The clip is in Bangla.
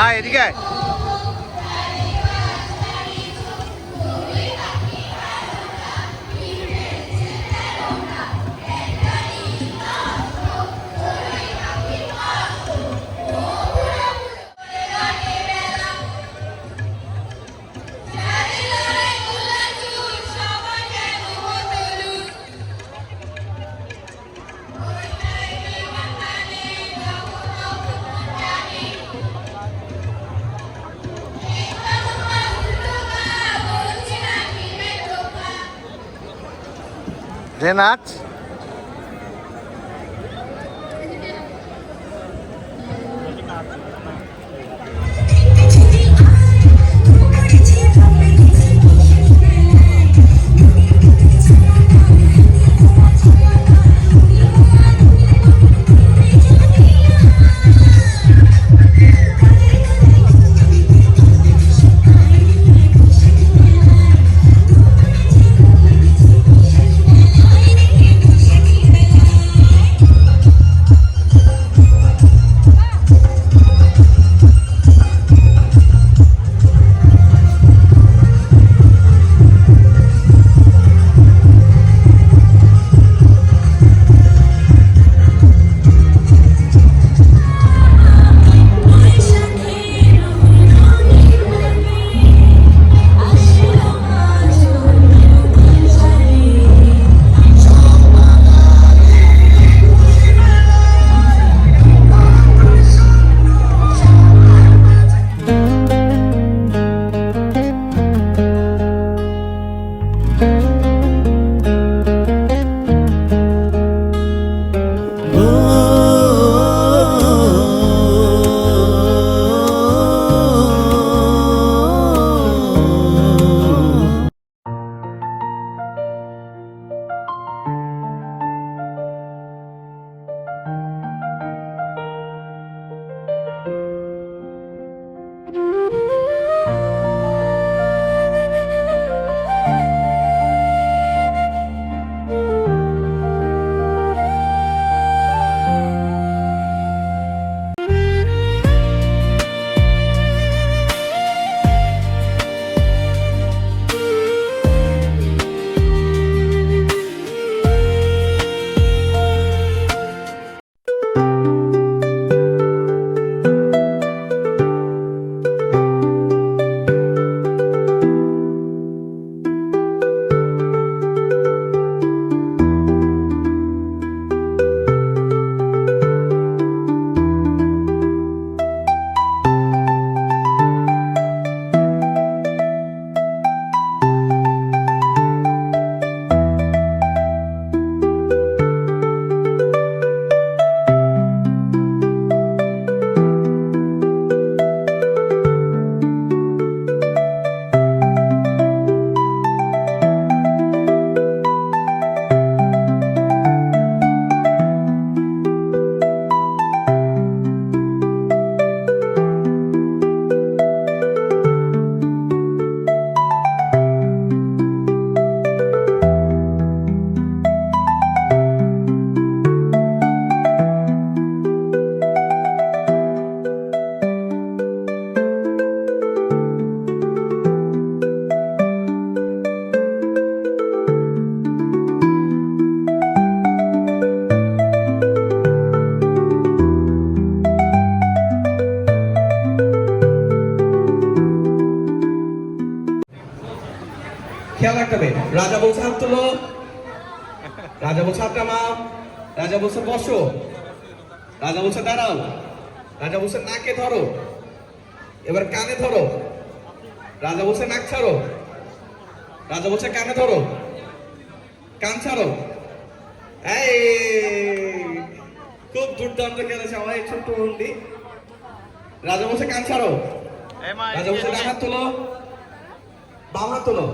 আয় এদিকে আয়। যে নাচ খেয়াল রাখতে হবে। রাজা বলছে হাত তোলো, রাজা বলছে হাত নামাও, রাজা বলছে বসো, রাজা বলছে দাঁড়াও, রাজা বলছে নাকে ধরো, এবার কানে ধরো, রাজা বলছে নাক ছাড়ো, রাজা বলছে কানে ধরো, কান ছাড়ো। এই খুব দুর্দান্ত খেলেছে আমার এই ছোট্ট বন্দি। রাজা বলছে কান ছাড়ো, রাজা বলছে ডান হাত তোলো, বাম হাত তোলো।